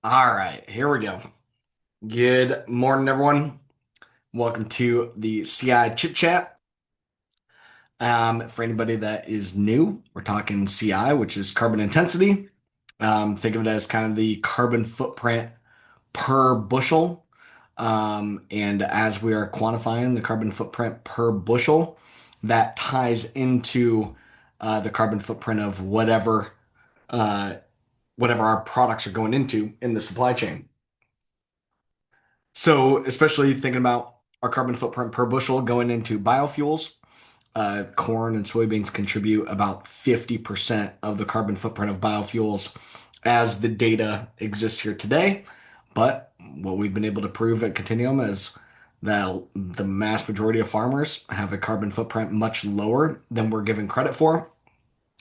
All right, here we go. Good morning, everyone. Welcome to the CI Chit Chat. For anybody that is new, we're talking CI, which is carbon intensity. Think of it as kind of the carbon footprint per bushel. And as we are quantifying the carbon footprint per bushel, that ties into the carbon footprint of uh, whatever our products are going into in the supply chain. So, especially thinking about our carbon footprint per bushel going into biofuels, corn and soybeans contribute about 50% of the carbon footprint of biofuels as the data exists here today. But what we've been able to prove at Continuum is that the mass majority of farmers have a carbon footprint much lower than we're given credit for.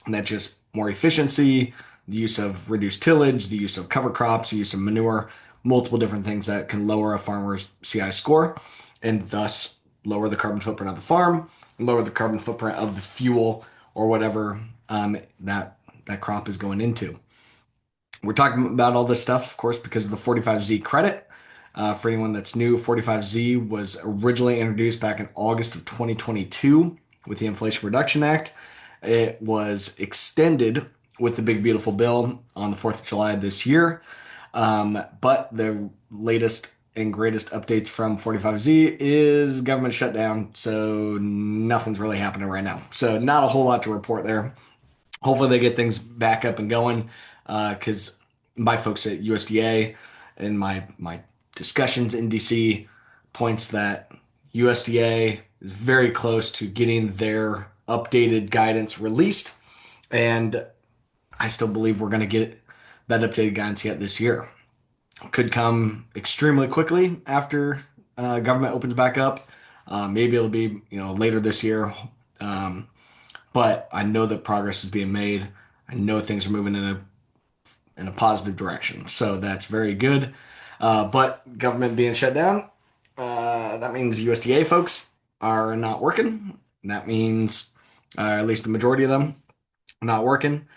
And that's just more efficiency, the use of reduced tillage, the use of cover crops, the use of manure, multiple different things that can lower a farmer's CI score and thus lower the carbon footprint of the farm and lower the carbon footprint of the fuel or whatever that crop is going into. We're talking about all this stuff, of course, because of the 45Z credit. For anyone that's new, 45Z was originally introduced back in August of 2022 with the Inflation Reduction Act. It was extended with the Big Beautiful Bill on the 4th of July this year. But the latest and greatest updates from 45Z is government shutdown, so nothing's really happening right now. So not a whole lot to report there. Hopefully they get things back up and going, because my folks at USDA and my discussions in DC points that USDA is very close to getting their updated guidance released, and I still believe we're going to get that updated guidance yet this year. Could come extremely quickly after government opens back up. Maybe it'll be later this year. Um, but I know that progress is being made. I know things are moving in a positive direction. So that's very good. But government being shut down, that means USDA folks are not working. That means at least the majority of them are not working.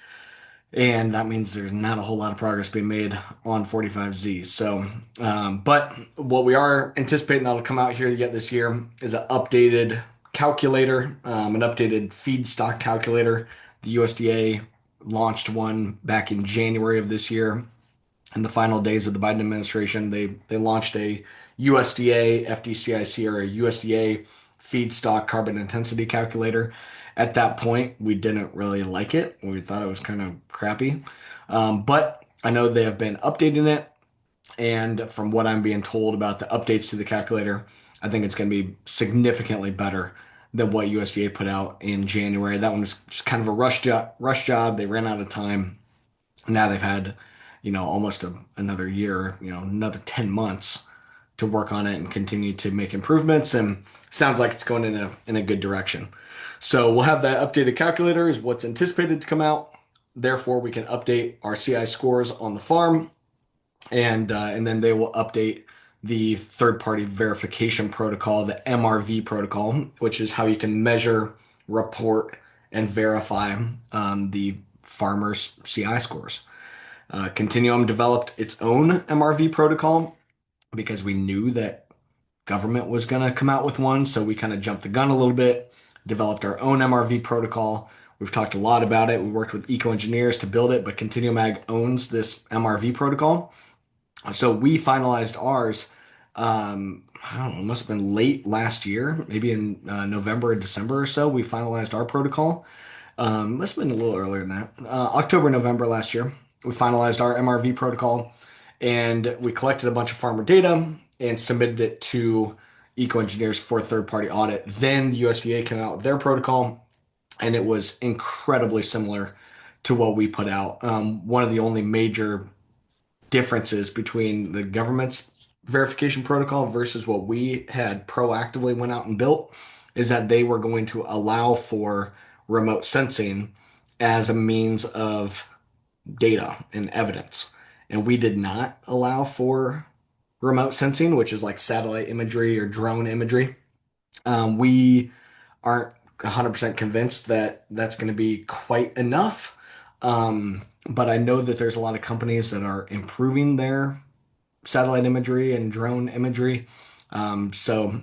And that means there's not a whole lot of progress being made on 45Z. So, but what we are anticipating that'll come out here yet this year is an updated calculator, an updated feedstock calculator. The USDA launched one back in January of this year. In the final days of the Biden administration, they launched a USDA FDCIC or a USDA feedstock carbon intensity calculator. At that point, we didn't really like it. We thought it was kind of crappy. But I know they have been updating it. And from what I'm being told about the updates to the calculator, I think it's going to be significantly better than what USDA put out in January. That one was just kind of a rush job. They ran out of time. Now they've had, almost another year, another 10 months to work on it and continue to make improvements. And sounds like it's going in a good direction. So we'll have that updated calculator is what's anticipated to come out. Therefore, we can update our CI scores on the farm, and then they will update the third-party verification protocol, the MRV protocol, which is how you can measure, report, and verify the farmers' CI scores. Continuum developed its own MRV protocol because we knew that government was going to come out with one. So we kind of jumped the gun a little bit, developed our own MRV protocol. We've talked a lot about it. We worked with eco engineers to build it, but Continuum Ag owns this MRV protocol. So we finalized ours. I don't know, it must have been late last year, maybe in November or December or so. We finalized our protocol. Must have been a little earlier than that. October, November last year, we finalized our MRV protocol and we collected a bunch of farmer data and submitted it to eco engineers for third party audit. Then the USDA came out with their protocol and it was incredibly similar to what we put out. One of the only major differences between the government's verification protocol versus what we had proactively went out and built is that they were going to allow for remote sensing as a means of data and evidence. And we did not allow for remote sensing, which is like satellite imagery or drone imagery. We aren't 100% convinced that that's going to be quite enough. But I know that there's a lot of companies that are improving their satellite imagery and drone imagery. So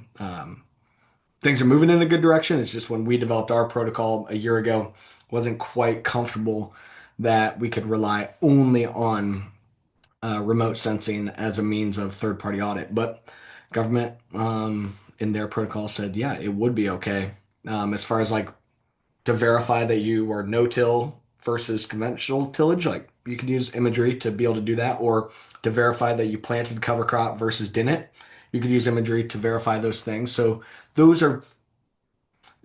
things are moving in a good direction. It's just when we developed our protocol a year ago, wasn't quite comfortable that we could rely only on remote sensing as a means of third-party audit. But government in their protocol said, yeah, it would be okay. As far as like to verify that you are no-till versus conventional tillage, like you could use imagery to be able to do that, or to verify that you planted cover crop versus didn't. You could use imagery to verify those things. So those are,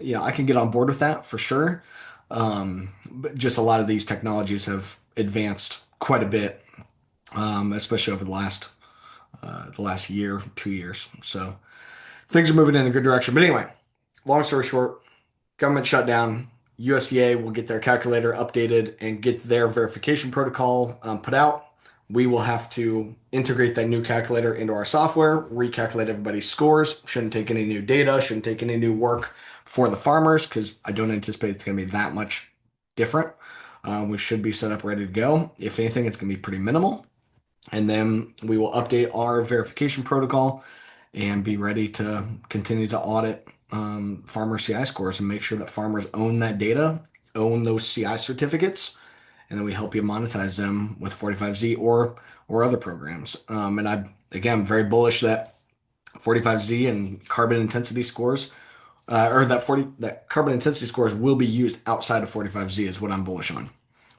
I can get on board with that for sure. But just a lot of these technologies have advanced quite a bit, especially over the last year, 2 years. So things are moving in a good direction. But anyway, long story short, government shutdown. USDA will get their calculator updated and get their verification protocol put out. We will have to integrate that new calculator into our software, recalculate everybody's scores. Shouldn't take any new data, shouldn't take any new work for the farmers because I don't anticipate it's going to be that much different. We should be set up ready to go. If anything, it's going to be pretty minimal. And then we will update our verification protocol and be ready to continue to audit farmer CI scores and make sure that farmers own that data, own those CI certificates, and then we help you monetize them with 45Z or other programs. And I again very bullish that 45Z and carbon intensity scores, or that carbon intensity scores will be used outside of 45Z is what I'm bullish on.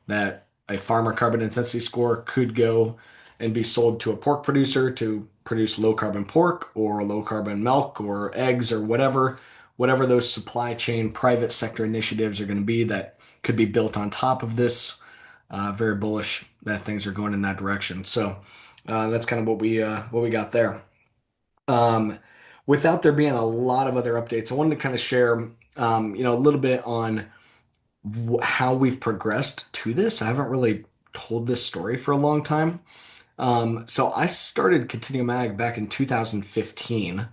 That a farmer carbon intensity score could go and be sold to a pork producer to produce low carbon pork or low carbon milk or eggs or whatever those supply chain private sector initiatives are going to be that could be built on top of this. Very bullish that things are going in that direction. So that's kind of what we got there. Um, Without there being a lot of other updates, I wanted to kind of share a little bit on how we've progressed to this. I haven't really told this story for a long time. So I started Continuum Ag back in 2015.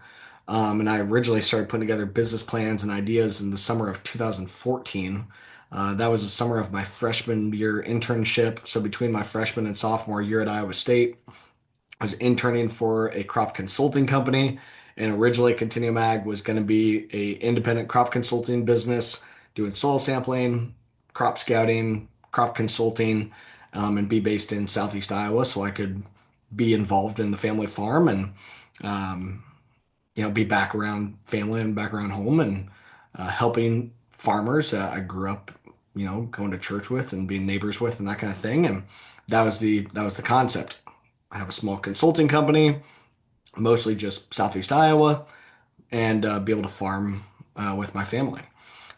And I originally started putting together business plans and ideas in the summer of 2014. That was the summer of my freshman year internship. So between my freshman and sophomore year at Iowa State, I was interning for a crop consulting company. And originally Continuum Ag was going to be a independent crop consulting business doing soil sampling, crop scouting, crop consulting, and be based in Southeast Iowa so I could be involved in the family farm and um, be back around family and back around home and helping farmers I grew up, going to church with and being neighbors with and that kind of thing. And that was the concept. I have a small consulting company, mostly just Southeast Iowa, and be able to farm with my family.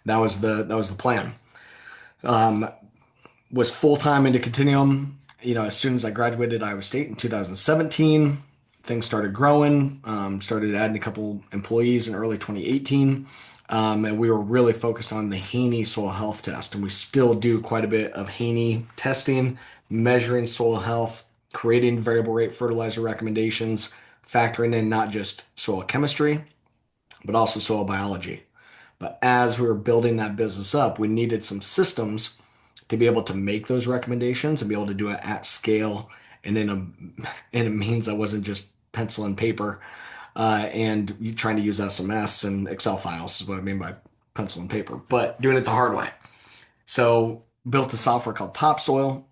That was the plan. Um, was full time into Continuum. As soon as I graduated Iowa State in 2017, things started growing. Started adding a couple employees in early 2018, and we were really focused on the Haney soil health test, and we still do quite a bit of Haney testing, measuring soil health, creating variable rate fertilizer recommendations, factoring in not just soil chemistry, but also soil biology. But as we were building that business up, we needed some systems to be able to make those recommendations and be able to do it at scale and in a means that wasn't just pencil and paper and you trying to use SMS and Excel files is what I mean by pencil and paper, but doing it the hard way. So built a software called Topsoil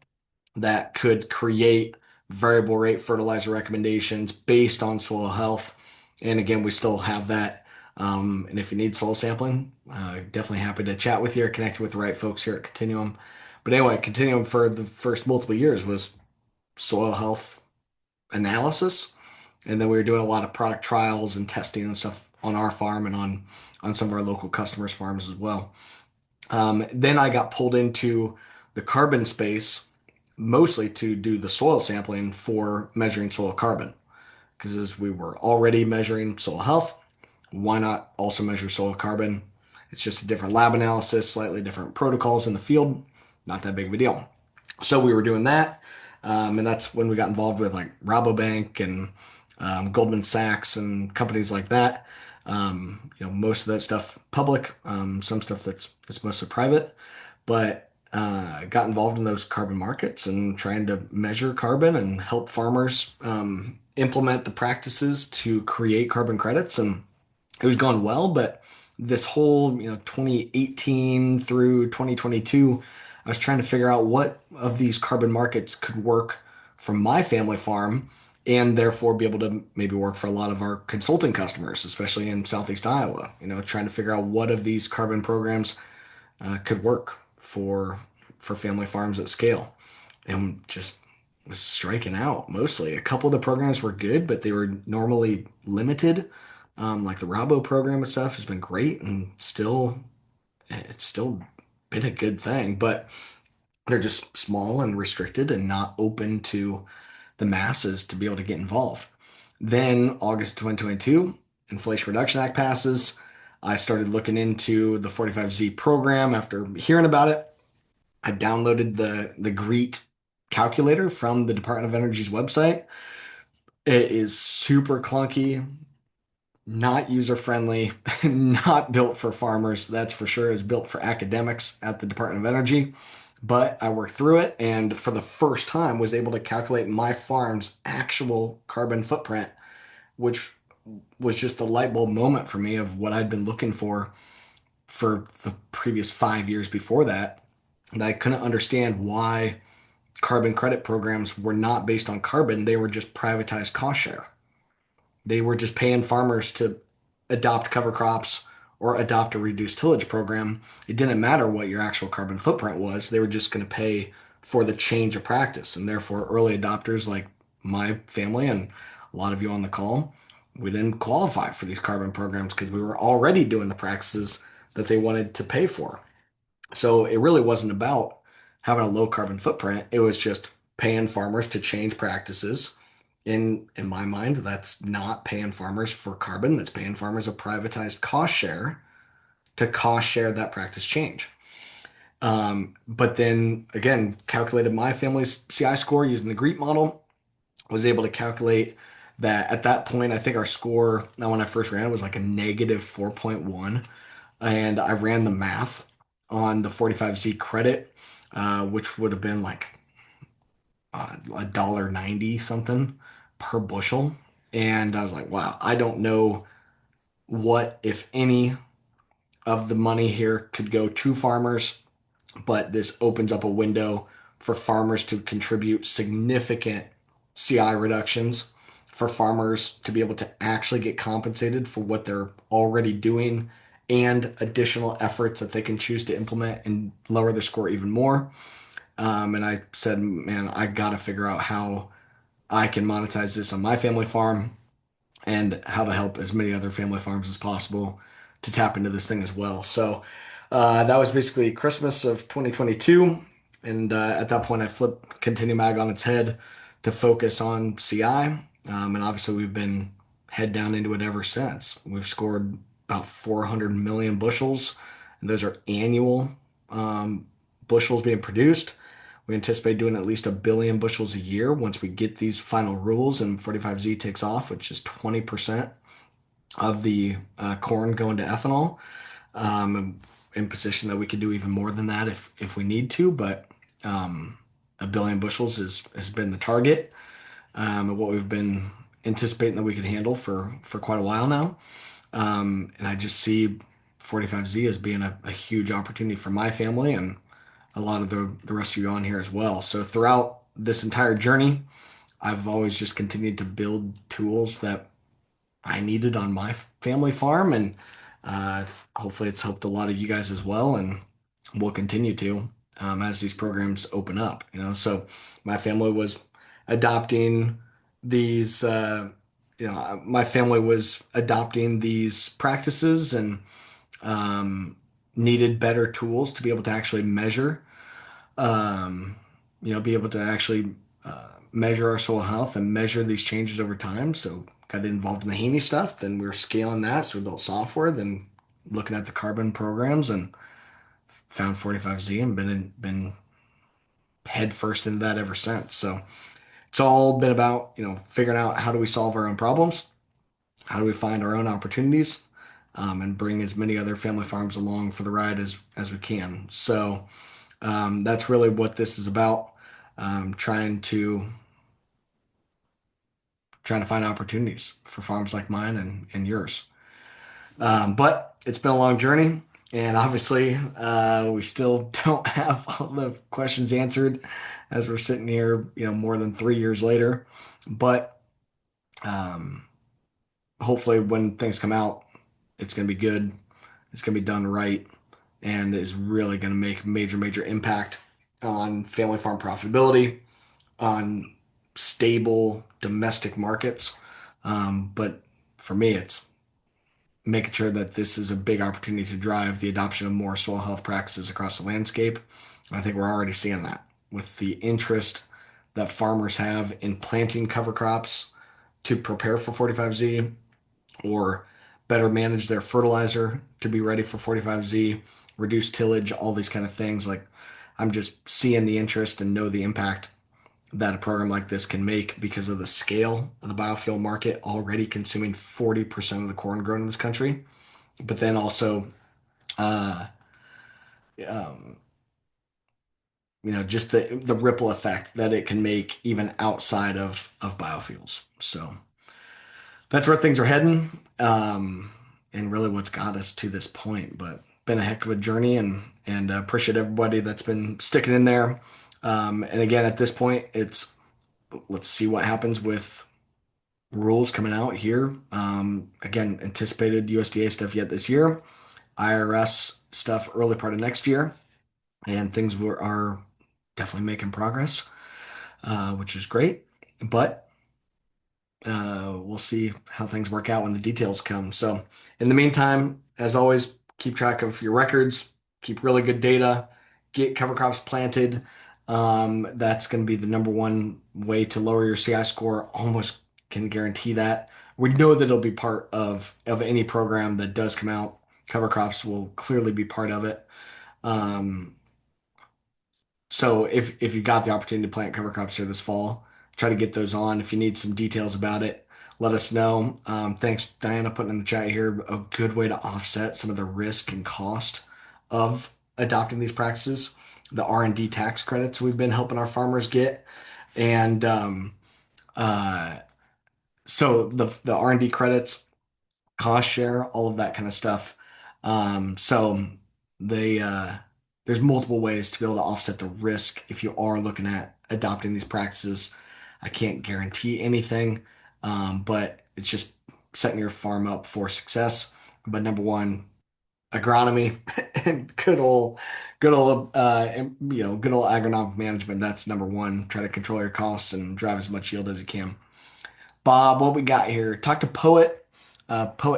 that could create variable rate fertilizer recommendations based on soil health. And again, we still have that. And if you need soil sampling, definitely happy to chat with you or connect with the right folks here at Continuum. But anyway, Continuum for the first multiple years was soil health analysis. And then we were doing a lot of product trials and testing and stuff on our farm and on some of our local customers' farms as well. Then I got pulled into the carbon space mostly to do the soil sampling for measuring soil carbon. Because as we were already measuring soil health, why not also measure soil carbon? It's just a different lab analysis, slightly different protocols in the field, not that big of a deal. So we were doing that, and that's when we got involved with like Rabobank and Goldman Sachs and companies like that. Most of that stuff public, some stuff that's mostly private. But got involved in those carbon markets and trying to measure carbon and help farmers implement the practices to create carbon credits. And it was going well, but this whole, 2018 through 2022, I was trying to figure out what of these carbon markets could work for my family farm and therefore be able to maybe work for a lot of our consulting customers, especially in Southeast Iowa, trying to figure out what of these carbon programs could work for family farms at scale, and just was striking out mostly. A couple of the programs were good, but they were normally limited. Like the Rabo program and stuff has been great, and it's still been a good thing, but they're just small and restricted and not open to the masses to be able to get involved. Then August 2022, Inflation Reduction Act passes. I started looking into the 45Z program after hearing about it. I downloaded the GREET calculator from the Department of Energy's website. It is super clunky, not user friendly, not built for farmers. That's for sure. It's built for academics at the Department of Energy. But I worked through it and for the first time was able to calculate my farm's actual carbon footprint, which was just the light bulb moment for me of what I'd been looking for the previous 5 years before that. And I couldn't understand why carbon credit programs were not based on carbon. They were just privatized cost share. They were just paying farmers to adopt cover crops or adopt a reduced tillage program. It didn't matter what your actual carbon footprint was. They were just going to pay for the change of practice. And therefore, early adopters like my family and a lot of you on the call, we didn't qualify for these carbon programs because we were already doing the practices that they wanted to pay for. So it really wasn't about having a low carbon footprint. It was just paying farmers to change practices. In my mind, that's not paying farmers for carbon. That's paying farmers a privatized cost share to cost share that practice change. But then again, calculated my family's CI score using the GREET model, was able to calculate that at that point, I think our score, now when I first ran it, was like a negative 4.1. And I ran the math on the 45Z credit, which would have been like $1.90 something per bushel. And I was like, wow, I don't know what, if any, of the money here could go to farmers, but this opens up a window for farmers to contribute significant CI reductions, for farmers to be able to actually get compensated for what they're already doing and additional efforts that they can choose to implement and lower their score even more. And I said, man, I got to figure out how I can monetize this on my family farm and how to help as many other family farms as possible to tap into this thing as well. So that was basically Christmas of 2022. And at that point, I flipped Continuum Ag on its head to focus on CI. And obviously, we've been head down into it ever since. We've scored about 400 million bushels, and those are annual bushels being produced. We anticipate doing at least 1 billion bushels a year once we get these final rules and 45Z takes off, which is 20% of the corn going to ethanol. In position that we could do even more than that if we need to, but 1 billion bushels has been the target, and what we've been anticipating that we could handle for quite a while now. And I just see 45Z as being a huge opportunity for my family and a lot of the rest of you on here as well. So throughout this entire journey, I've always just continued to build tools that I needed on my family farm, and hopefully it's helped a lot of you guys as well, and will continue to as these programs open up. So my family was adopting these. My family was adopting these practices and needed better tools to be able to actually measure be able to actually measure our soil health and measure these changes over time. So got involved in the Haney stuff. Then we were scaling that. So we built software, then looking at the carbon programs and found 45Z and been head first into that ever since. So it's all been about, figuring out how do we solve our own problems? How do we find our own opportunities? And bring as many other family farms along for the ride as we can. So That's really what this is about. Trying to find opportunities for farms like mine and yours. But it's been a long journey, and obviously, we still don't have all the questions answered as we're sitting here, more than 3 years later. But um, hopefully, when things come out, it's going to be good. It's going to be done right, and is really going to make major, major impact on family farm profitability, on stable domestic markets. But for me, it's making sure that this is a big opportunity to drive the adoption of more soil health practices across the landscape. And I think we're already seeing that with the interest that farmers have in planting cover crops to prepare for 45Z or better manage their fertilizer to be ready for 45Z, reduce tillage, all these kind of things. Like I'm just seeing the interest and know the impact that a program like this can make because of the scale of the biofuel market already consuming 40% of the corn grown in this country, but then also, uh, um, just the ripple effect that it can make even outside of biofuels. So that's where things are heading, and really what's got us to this point. But been a heck of a journey, and appreciate everybody that's been sticking in there. And again, at this point, it's let's see what happens with rules coming out here. Again, anticipated USDA stuff yet this year, IRS stuff early part of next year, and things are definitely making progress, which is great. But we'll see how things work out when the details come. So, in the meantime, as always, keep track of your records, keep really good data, get cover crops planted. That's going to be the number one way to lower your CI score. Almost can guarantee that. We know that it'll be part of any program that does come out. Cover crops will clearly be part of it. Um, so if you got the opportunity to plant cover crops here this fall, try to get those on. If you need some details about it, let us know. Thanks, Diana, putting in the chat here a good way to offset some of the risk and cost of adopting these practices. The R&D tax credits we've been helping our farmers get, and uh, so the R&D credits, cost share, all of that kind of stuff. So they there's multiple ways to be able to offset the risk if you are looking at adopting these practices. I can't guarantee anything, but it's just setting your farm up for success. But number one, agronomy and good old agronomic management. That's number one. Try to control your costs and drive as much yield as you can. Bob, what we got here? Talked to Poet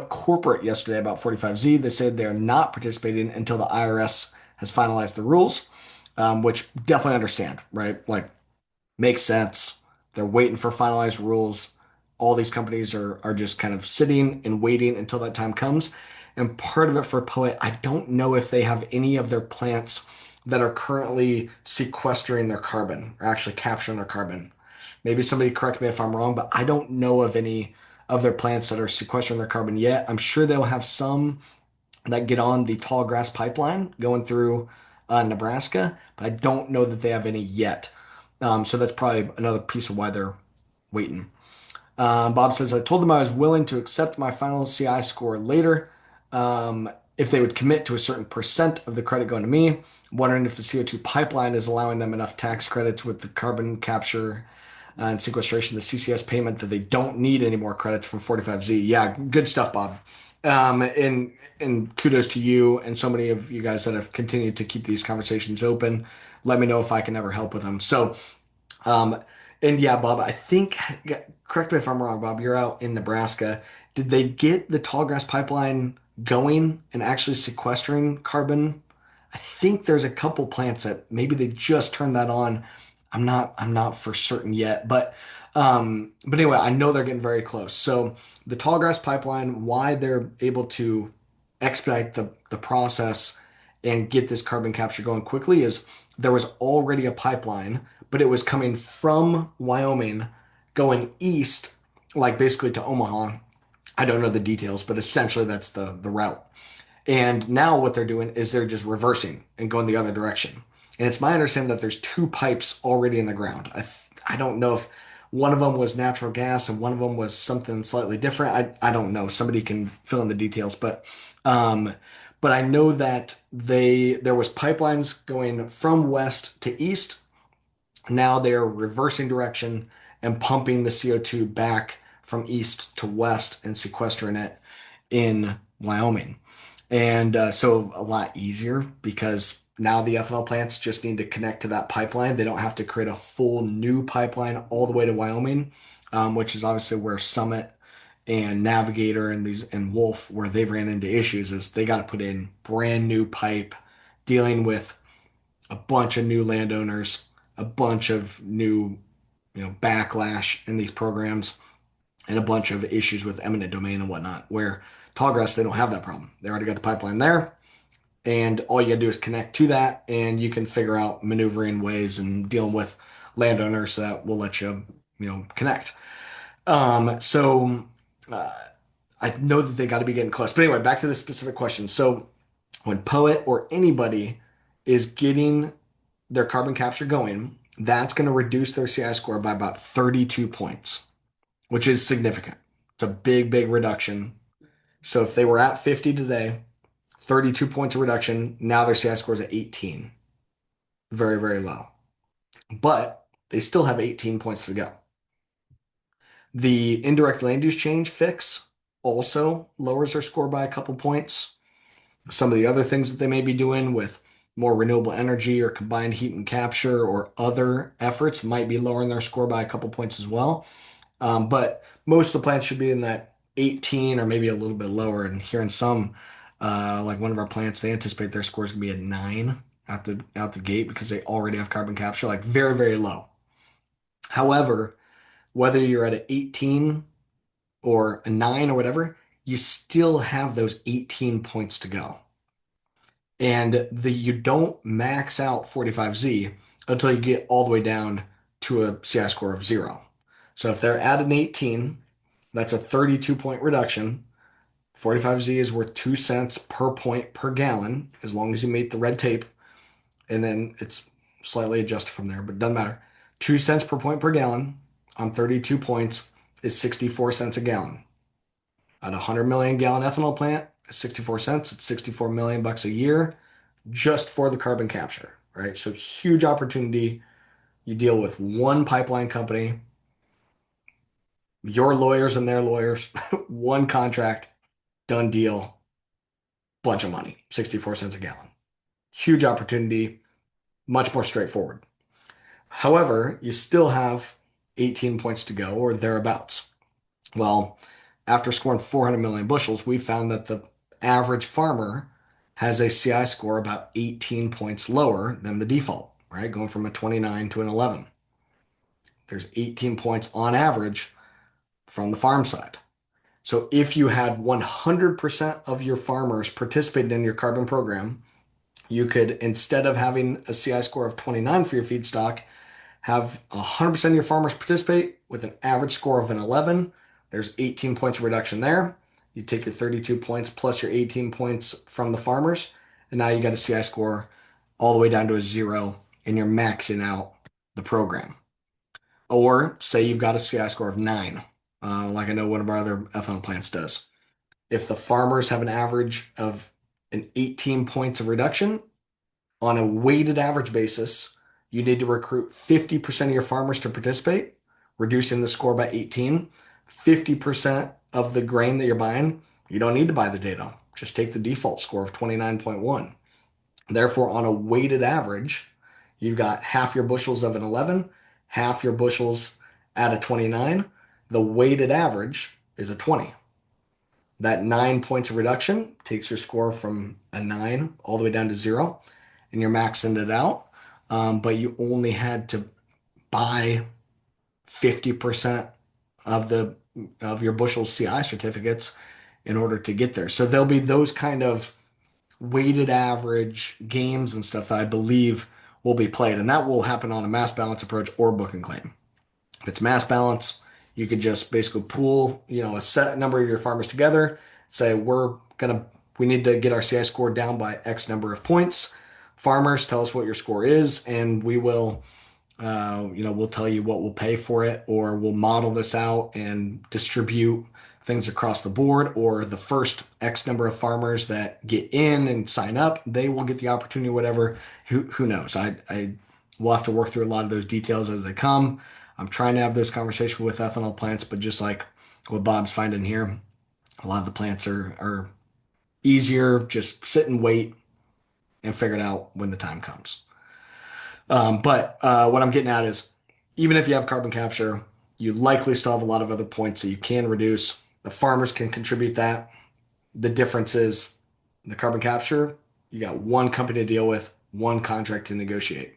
Corporate yesterday about 45Z. They said they're not participating until the IRS has finalized the rules, which definitely understand, right? Like, makes sense. They're waiting for finalized rules. All these companies are just kind of sitting and waiting until that time comes. And part of it for Poet, I don't know if they have any of their plants that are currently sequestering their carbon or actually capturing their carbon. Maybe somebody correct me if I'm wrong, but I don't know of any of their plants that are sequestering their carbon yet. I'm sure they'll have some that get on the tall grass pipeline going through Nebraska, but I don't know that they have any yet. So that's probably another piece of why they're waiting. Bob says, I told them I was willing to accept my final CI score later if they would commit to a certain percent of the credit going to me. I'm wondering if the CO2 pipeline is allowing them enough tax credits with the carbon capture and sequestration, the CCS payment, that they don't need any more credits from 45Z. Yeah, good stuff, Bob. And kudos to you and so many of you guys that have continued to keep these conversations open. Let me know if I can ever help with them. So, um, and yeah, Bob, I think, correct me if I'm wrong, Bob, you're out in Nebraska. Did they get the tallgrass pipeline going and actually sequestering carbon? I think there's a couple plants that maybe they just turned that on. I'm not for certain yet, but anyway, I know they're getting very close. So the tallgrass pipeline, why they're able to expedite the process and get this carbon capture going quickly is there was already a pipeline, but it was coming from Wyoming going east, like basically to Omaha. I don't know the details, but essentially that's the route. And now what they're doing is they're just reversing and going the other direction. And it's my understanding that there's two pipes already in the ground. I don't know if one of them was natural gas and one of them was something slightly different. I don't know. Somebody can fill in the details, um, but I know that there was pipelines going from west to east. Now they're reversing direction and pumping the CO2 back from east to west and sequestering it in Wyoming. And so a lot easier because now the ethanol plants just need to connect to that pipeline. They don't have to create a full new pipeline all the way to Wyoming, which is obviously where Summit and Navigator and these and Wolf, where they've ran into issues, is they got to put in brand new pipe, dealing with a bunch of new landowners, a bunch of new, backlash in these programs, and a bunch of issues with eminent domain and whatnot. Where Tallgrass, they don't have that problem. They already got the pipeline there, and all you gotta do is connect to that, and you can figure out maneuvering ways and dealing with landowners that will let you, connect. So uh, I know that they got to be getting close. But anyway, back to this specific question. So when Poet or anybody is getting their carbon capture going, that's going to reduce their CI score by about 32 points, which is significant. It's a big, big reduction. So if they were at 50 today, 32 points of reduction, now their CI score is at 18. Very, very low. But they still have 18 points to go. The indirect land use change fix also lowers their score by a couple points. Some of the other things that they may be doing with more renewable energy or combined heat and capture or other efforts might be lowering their score by a couple points as well. But most of the plants should be in that 18 or maybe a little bit lower. And here in some, like one of our plants, they anticipate their scores gonna be at 9 out the gate because they already have carbon capture, like very, very low. However, whether you're at an 18 or a 9 or whatever, you still have those 18 points to go. And you don't max out 45Z until you get all the way down to a CI score of 0. So if they're at an 18, that's a 32 point reduction. 45Z is worth 2 cents per point per gallon as long as you meet the red tape. And then it's slightly adjusted from there, but it doesn't matter. 2 cents per point per gallon on 32 points is 64 cents a gallon. At a 100 million gallon ethanol plant, 64 cents, it's 64 million bucks a year just for the carbon capture, right? So huge opportunity. You deal with one pipeline company, your lawyers and their lawyers, one contract, done deal, bunch of money, 64 cents a gallon. Huge opportunity, much more straightforward. However, you still have 18 points to go or thereabouts. Well, after scoring 400 million bushels, we found that the average farmer has a CI score about 18 points lower than the default, right? Going from a 29 to an 11. There's 18 points on average from the farm side. So if you had 100% of your farmers participated in your carbon program, you could, instead of having a CI score of 29 for your feedstock, have 100% of your farmers participate with an average score of an 11. There's 18 points of reduction there. You take your 32 points plus your 18 points from the farmers, and now you got a CI score all the way down to a 0, and you're maxing out the program. Or say you've got a CI score of 9, like I know one of our other ethanol plants does. If the farmers have an average of an 18 points of reduction, on a weighted average basis, you need to recruit 50% of your farmers to participate, reducing the score by 18. 50% of the grain that you're buying, you don't need to buy the data. Just take the default score of 29.1. Therefore, on a weighted average, you've got half your bushels of an 11, half your bushels at a 29. The weighted average is a 20. That 9 points of reduction takes your score from a 9 all the way down to 0, and you're maxing it out. But you only had to buy 50% of the of your bushel CI certificates in order to get there. So there'll be those kind of weighted average games and stuff that I believe will be played, and that will happen on a mass balance approach or book and claim. If it's mass balance, you could just basically pool, a set number of your farmers together, say we need to get our CI score down by X number of points. Farmers, tell us what your score is, and we will, we'll tell you what we'll pay for it, or we'll model this out and distribute things across the board, or the first X number of farmers that get in and sign up, they will get the opportunity, whatever. Who knows? I will have to work through a lot of those details as they come. I'm trying to have those conversations with ethanol plants, but just like what Bob's finding here, a lot of the plants are easier, just sit and wait and figure it out when the time comes. But what I'm getting at is even if you have carbon capture, you likely still have a lot of other points that you can reduce. The farmers can contribute that. The difference is the carbon capture, you got one company to deal with, one contract to negotiate.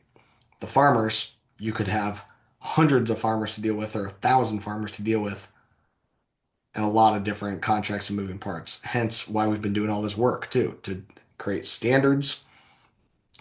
The farmers, you could have hundreds of farmers to deal with or 1,000 farmers to deal with and a lot of different contracts and moving parts. Hence why we've been doing all this work too, to create standards,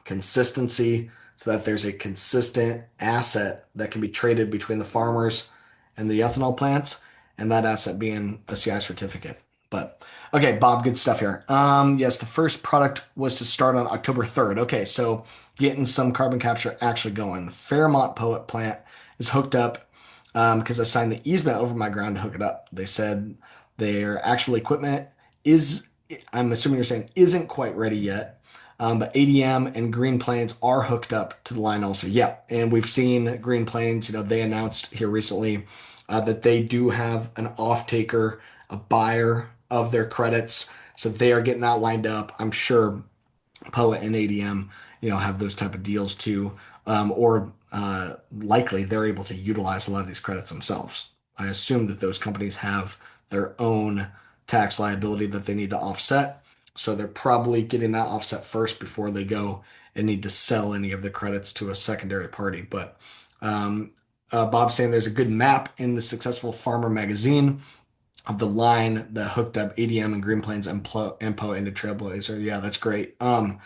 consistency, so that there's a consistent asset that can be traded between the farmers and the ethanol plants, and that asset being a CI certificate. But okay, Bob, good stuff here. Yes, the first product was to start on October 3rd. Okay, so getting some carbon capture actually going. The Fairmont Poet plant is hooked up because I signed the easement over my ground to hook it up. They said their actual equipment is, I'm assuming you're saying, isn't quite ready yet. But ADM and Green Plains are hooked up to the line also. Yeah, and we've seen Green Plains, they announced here recently that they do have an off-taker, a buyer of their credits. So they are getting that lined up. I'm sure Poet and ADM, have those type of deals too. Or likely they're able to utilize a lot of these credits themselves. I assume that those companies have their own tax liability that they need to offset. So they're probably getting that offset first before they go and need to sell any of the credits to a secondary party. But Bob's saying there's a good map in the Successful Farmer magazine of the line that hooked up ADM and Green Plains and Poet into Trailblazer. Yeah, that's great. And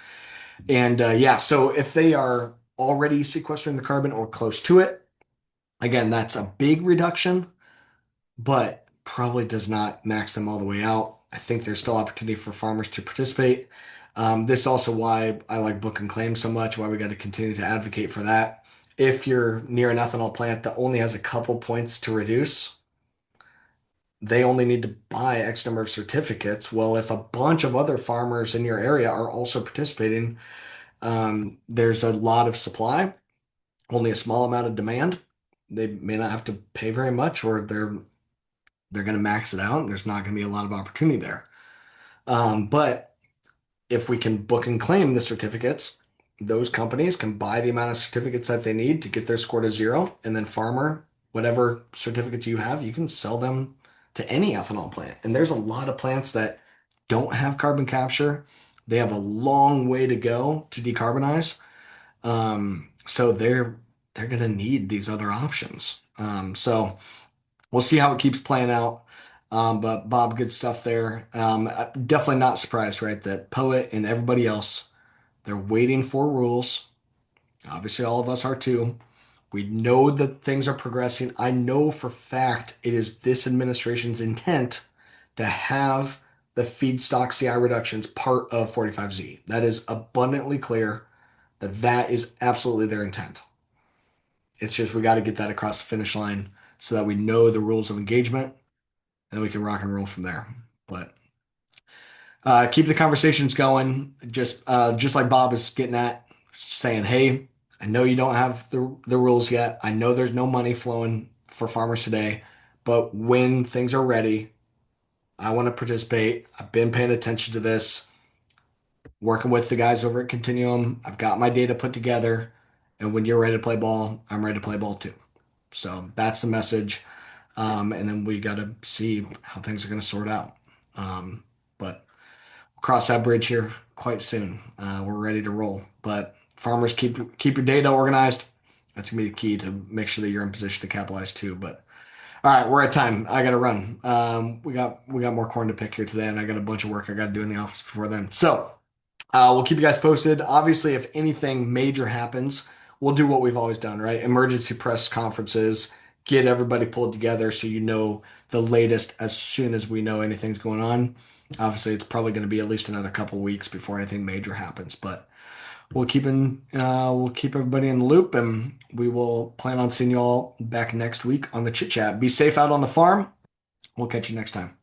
yeah, so if they are already sequestering the carbon or close to it, again, that's a big reduction, but probably does not max them all the way out. I think there's still opportunity for farmers to participate. This is also why I like book and claim so much, why we got to continue to advocate for that. If you're near an ethanol plant that only has a couple points to reduce, they only need to buy X number of certificates. Well, if a bunch of other farmers in your area are also participating, there's a lot of supply, only a small amount of demand. They may not have to pay very much, or they're going to max it out, and there's not going to be a lot of opportunity there. But if we can book and claim the certificates, those companies can buy the amount of certificates that they need to get their score to zero, and then farmer, whatever certificates you have, you can sell them to any ethanol plant. And there's a lot of plants that don't have carbon capture. They have a long way to go to decarbonize. So they're going to need these other options. So we'll see how it keeps playing out. But Bob, good stuff there. Definitely not surprised, right? That Poet and everybody else, they're waiting for rules. Obviously, all of us are too. We know that things are progressing. I know for fact it is this administration's intent to have the feedstock CI reductions part of 45Z. That is abundantly clear that that is absolutely their intent. It's just we got to get that across the finish line so that we know the rules of engagement and we can rock and roll from there. But keep the conversations going. Just like Bob is getting at, saying, "Hey, I know you don't have the rules yet. I know there's no money flowing for farmers today, but when things are ready, I want to participate. I've been paying attention to this, working with the guys over at Continuum. I've got my data put together, and when you're ready to play ball, I'm ready to play ball too." So that's the message. And then we got to see how things are going to sort out. But cross that bridge here quite soon. We're ready to roll. But farmers, keep your data organized. That's gonna be the key to make sure that you're in position to capitalize too. But all right, we're at time. I gotta run. We got more corn to pick here today, and I got a bunch of work I gotta do in the office before then. So we'll keep you guys posted. Obviously, if anything major happens, we'll do what we've always done, right? Emergency press conferences, get everybody pulled together so you know the latest as soon as we know anything's going on. Obviously, it's probably going to be at least another couple weeks before anything major happens, but we'll keep everybody in the loop, and we will plan on seeing you all back next week on the Chit Chat. Be safe out on the farm. We'll catch you next time.